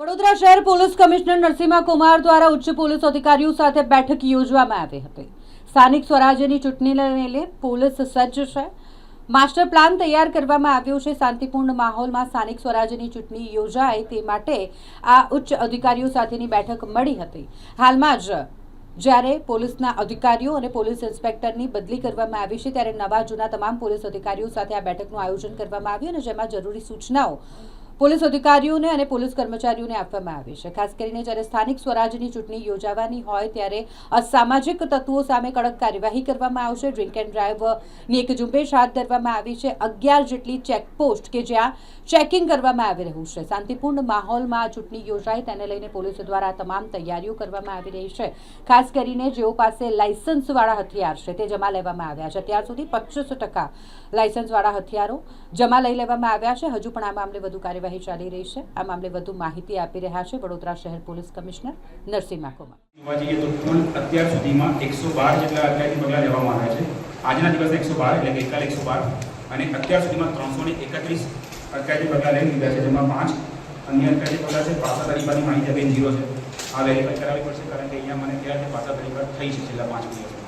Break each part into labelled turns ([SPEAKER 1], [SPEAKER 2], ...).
[SPEAKER 1] વડોદરા શહેર police commissioner Narsinh Kumar દ્વારા ઉચ્ચ પોલીસ અધિકારીઓ સાથે બેઠક યોજવામાં આવી હતી। સ્થાનિક સ્વરાજ્યની ચૂંટણીને લઈને પોલીસ સજ્જ છે। માસ્ટર પ્લાન તૈયાર કરવામાં આવ્યો છે। શાંતિપૂર્ણ માહોલમાં સ્થાનિક સ્વરાજ્યની ચૂંટણી યોજાય તે માટે આ ઉચ્ચ અધિકારીઓ સાથેની બેઠક મળી હતી। હાલમાં જ જ્યારે પોલીસના અધિકારીઓ અને પોલીસ ઇન્સ્પેક્ટરની બદલી કરવામાં આવી છે ત્યારે નવા જૂના તમામ પોલીસ અધિકારીઓ સાથે આ બેઠકનું આયોજન કરવામાં આવ્યું અને જેમાં જરૂરી સૂચનાઓ પોલીસ અધિકારીઓને અને પોલીસ કર્મચારીઓને આપવામાં આવી છે। ખાસ કરીને જ્યારે સ્થાનિક સ્વરાજ્યની ચૂંટણી યોજાવાની હોય ત્યારે અસામાજિક તત્વો સામે કડક કાર્યવાહી કરવામાં આવશે। ડ્રિંક એન્ડ ડ્રાઈવની એક ઝુંબેશ હાથ ધરવામાં આવી છે। 11 જેટલી ચેકપોસ્ટ કે જ્યાં ચેકિંગ કરવામાં આવી રહ્યું છે। શાંતિપૂર્ણ માહોલમાં ચૂંટણી યોજાય તેને લઈને પોલીસ દ્વારા તમામ તૈયારીઓ કરવામાં આવી રહી છે। ખાસ કરીને જેઓ પાસે લાયસન્સવાળા હથિયાર છે તે જમા લેવામાં આવ્યા છે। અત્યાર સુધી 25% લાયસન્સવાળા હથિયારો જમા લઈ લેવામાં આવ્યા છે। હજુ પણ આ મામલે વધુ કાર્યવાહી ચાલી રહી છે। આ મામલે વધુ માહિતી આપી રહ્યા છે વડોદરા શહેર પોલીસ કમિશનર નરસિંહ કુમાર।
[SPEAKER 2] જોવા જઈએ તો કુલ અત્યાર સુધીમાં 112 જેટલા અટકાયતી પગલાં લેવામાં આવ્યા છે। આજના દિવસે 112 એટલે ગઈકાલે 112 અને અત્યાર સુધીમાં 331 અટકાયતી પગલાં લઈ લીધા છે, જેમાં 5 અન્ય અટકાયતી પગલાં છે। પાસા તરીકાની માહિતી બેન 0 છે। આ વેરીફાઈ કરાવવી પડશે કારણ કે અહીંયા મને કહેવાય છે પાસા તરીકા થઈ છે છેલ્લા 5 દિવસમાં।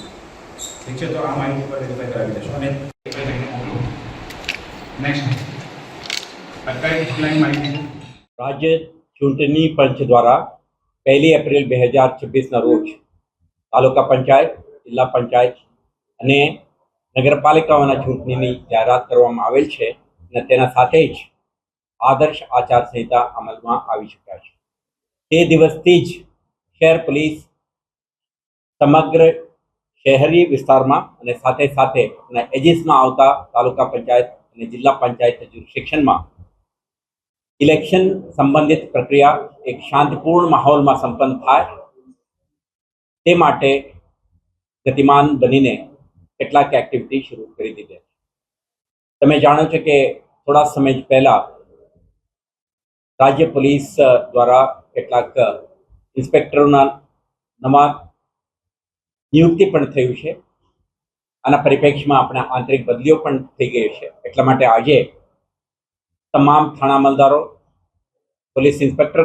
[SPEAKER 2] ઠીક છે, તો આ માહિતી પર વેરીફાઈ કરાવી દેશો અને નેક્સ્ટ અટકાયતી પગલાંની માહિતી છે।
[SPEAKER 3] राज्य चूंटणी पंच द्वारा 1 एप्रिल 2026 रोज तालुका पंचायत, जिला पंचायत અને નગરપાલિકાઓના ચૂંટણીની જાહેરાત કરવામાં આવેલ છે અને તેના સાથે જ આદર્શ આચારસંહિતા અમલમાં આવી ચૂક્યા છે। તે દિવસથી જ શહેર પોલીસ સમગ્ર શહેરી વિસ્તારમાં અને સાથે સાથે એજીસમાં આવતા તાલુકા પંચાયત અને જિલ્લા પંચાયત જ્યુરિસ્ડિક્શનમાં ઇલેક્શન સંબંધિત પ્રક્રિયા એક શાંતિપૂર્ણ માહોલમાં સંપન્ન થાય તે માટે ગતિમાન બનીને કેટલાક એક્ટિવિટી શરૂ કરી દીધી છે। તમે જાણો છો કે થોડા સમય પહેલા રાજ્ય પોલીસ દ્વારા કેટલાક ઇન્સ્પેક્ટરોના નવા નિયુક્તિ પણ થયું છે। આના પરિપ્રેક્ષમાં આપણા આંતરિક બદલીઓ પણ થઈ ગઈ છે। એટલા માટે આજે તમામ થાણા અમલદારો, પોલીસ ઇન્સ્પેક્ટર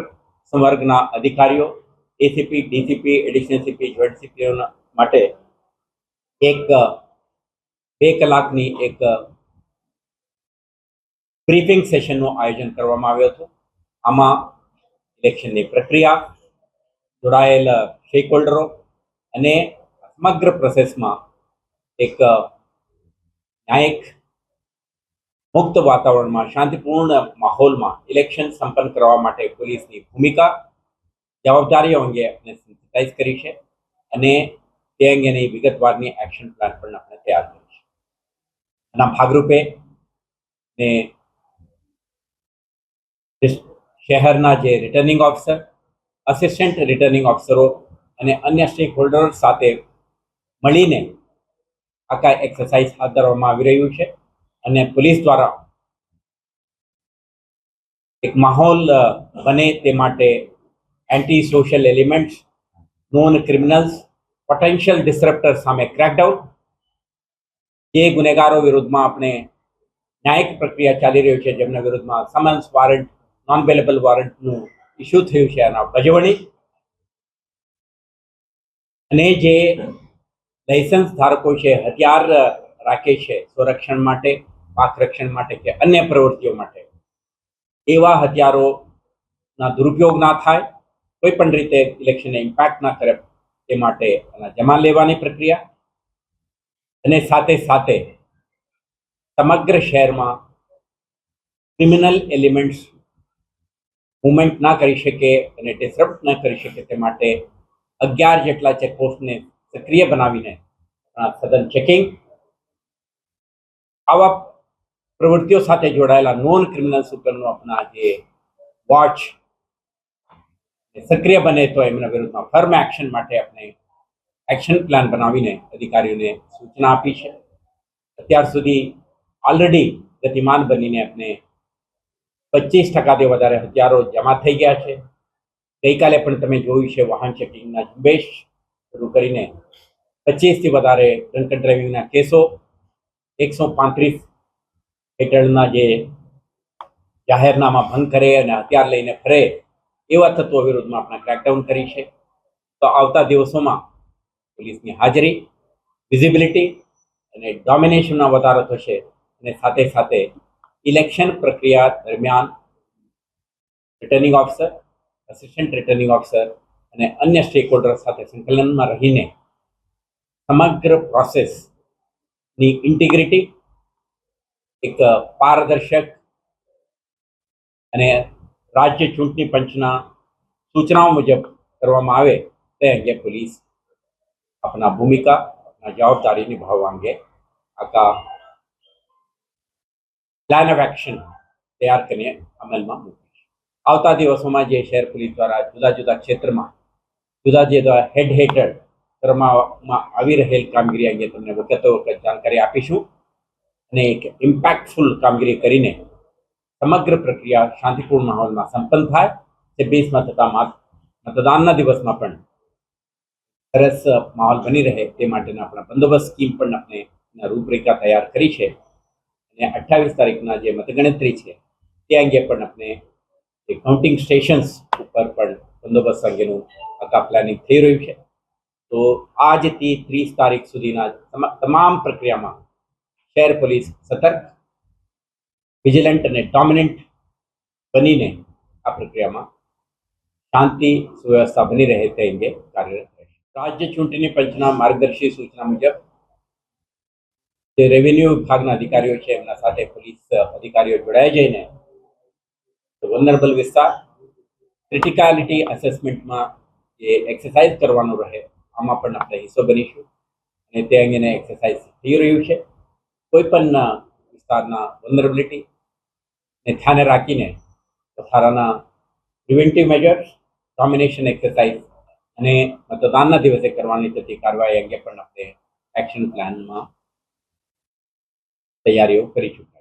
[SPEAKER 3] સંવર્ગના અધિકારીઓ, ACP, DCP, additional CP, joint CPO માટે એક 2 કલાકની એક બ્રીફિંગ સેશનનું આયોજન કરવામાં આવ્યું હતું। આમાં ઇલેક્શનની પ્રક્રિયા, જોડાયેલ સ્ટેકહોલ્ડરો અને સમગ્ર પ્રોસેસમાં એક ન્યાયિક મુક્ત વાતાવરણમાં શાંતિપૂર્ણ માહોલમાં ઇલેક્શન સંપન્ન કરવા માટે પોલીસની ભૂમિકા, જવાબદારીઓ અંગે આપણે સેન્સિટાઇઝ કરી છે અને તે અંગેની વિગતવારની એક્શન પ્લાન પણ આપણે તૈયાર કરી છે। આના ભાગરૂપે ને શહેરના જે રિટર્નિંગ ઓફિસર, અસિસ્ટન્ટ રિટર્નિંગ ઓફિસરો અને અન્ય સ્ટેક હોલ્ડરો સાથે મળીને આખા એક્સરસાઇઝ હાથ ધરવામાં આવી રહ્યું છે અને પોલીસ દ્વારા એક માહોલ બને તે માટે anti social elements, non criminals, potential disruptor સામે ક્રેકડાઉન, જે ગુનેગારો વિરુદ્ધમાં આપણે ન્યાયિક પ્રક્રિયા ચાલી રહ્યું છે, જેમના વિરુદ્ધમાં સમન્સ, વોરંટ, નોન બેલેબલ વોરંટનું ઇસ્યુ થયું છે, એના ભજવણી અને જે લાયસન્સ ધારકો છે, હથિયાર રાખે છે સંરક્ષણ માટે, પાક રક્ષણ માટે કે અન્ય પ્રવૃત્તિઓ માટે, એવા હથિયારોના દુરુપયોગ ના થાય, કોઈ પણ રીતે ઇલેક્શનને ઇમ્પેક્ટ ના કરે તે માટે એના જમા લેવાની પ્રક્રિયા અને સાથે સાથે સમગ્ર શહેરમાં ક્રિમિનલ એલિમેન્ટ્સ મુવમેન્ટ ના કરી શકે અને ડિસરપ્ટ ન કરી શકે તે માટે 11 જેટલા ચેકપોસ્ટને સક્રિય બનાવીને સઘન ચેકિંગ, આવા પ્રવૃત્તિઓ સાથે જોડાયેલા નોન ક્રિમિનલ્સ ઉપરનો આપણા જે વોચ સક્રિય બને તો એમના વિરુદ્ધમાં ફર્મ એક્શન માટે આપણે એક્શન પ્લાન બનાવીને અધિકારીઓને સૂચના આપી છે। અત્યાર સુધી ઓલરેડી ગતિમાન બનીને આપણે 25%થી વધારે હથિયારો જમા થઈ ગયા છે। ગઈકાલે પણ તમે જોયું છે વાહન ચેકિંગના ઝુંબેશ શરૂ કરીને 25થી વધારે ડ્રંક એન્ડ ડ્રાઇવિંગના કેસો, 135 હેઠળના જે જાહેરનામા ભંગ કરે અને હથિયાર લઈને ફરે એવા તત્વો વિરુદ્ધમાં આપણે ક્રેકડાઉન કરી છે. તો આવતા દિવસોમાં પોલીસની હાજરી, વિઝિબિલિટી અને ડોમિનેશનમાં વધારો થશે અને સાથે સાથે ઇલેક્શન પ્રક્રિયા દરમિયાન returning officer, assistant returning officer અને અન્ય સ્ટેક હોલ્ડર સાથે સંકલનમાં રહીને સમગ્ર પ્રોસેસની ઇન્ટિગ્રિટી, એક પારદર્શક અને રાજ્ય ચૂંટણી પંચના સૂચનાઓ મુજબ કરવામાં આવે તે અંગે પોલીસ આપણા ભૂમિકા, આપણા જવાબદારી નિભાવવા અંગે આખા પ્લાન ઓફ એક્શન તૈયાર કરીને અમલમાં મૂકી છે. આવતા દિવસોમાં જે શહેર પોલીસ દ્વારા જુદા જુદા ક્ષેત્રમાં જુદા જુદા હેડ હેઠળ કરવામાં આવી રહેલ કામગીરી અંગે તમને વખતો વખત જાણકારી આપીશું અને એક ઇમ્પેક્ટફુલ કામગીરી કરીને સમગ્ર પ્રક્રિયા શાંતિપૂર્ણ માહોલમાં સંપન્ન થાય. 26માં થતા મતદાનના દિવસમાં પણ સરસ માહોલ બની રહે તે માટેના આપણા બંદોબસ્ત સ્કીમ પણ આપણે રૂપરેખા તૈયાર કરી છે અને 28 તારીખના જે મતગણતરી છે તે અંગે પણ આપણે જે કાઉન્ટિંગ સ્ટેશન્સ ઉપર પણ બંદોબસ્ત અંગેનું આખા પ્લાનિંગ થઈ રહ્યું છે. તો આજથી 30 તારીખ સુધીના તમામ પ્રક્રિયામાં શહેર પોલીસ સતર્ક, વિજિલન્ટ અને ડોમિનન્ટ બનીને આ પ્રક્રિયામાં શાંતિ સુવ્યવસ્થા બની રહે તે અંગે કાર્યરત રહેશે. રાજ્ય ચૂંટણી પંચના માર્ગદર્શી સૂચના મુજબ જે રેવન્યુ વિભાગના અધિકારીઓ છે એમના સાથે પોલીસ અધિકારીઓ જોડાઈ જઈને વલ્નરેબલ વિસ્તાર, ક્રિટિકાલિટી અસેસમેન્ટમાં જે એક્સરસાઇઝ કરવાનું રહે આમાં પણ આપણે હિસ્સો બનીશું અને તે અંગેને એક્સરસાઇઝ થઈ રહ્યું છે. કોઈ પણ વિસ્તારના વલ્નરેબિલિટી ને ધ્યાને રાખીને વધારાના પ્રિવેન્ટિવ મેજર્સ, ડોમિનેશન એક્સરસાઇઝ અને મતદાનના દિવસે કરવાની થતી કાર્યવાહી અંગે પણ આપણે એક્શન પ્લાનમાં તૈયારીઓ કરી ચૂક્યા.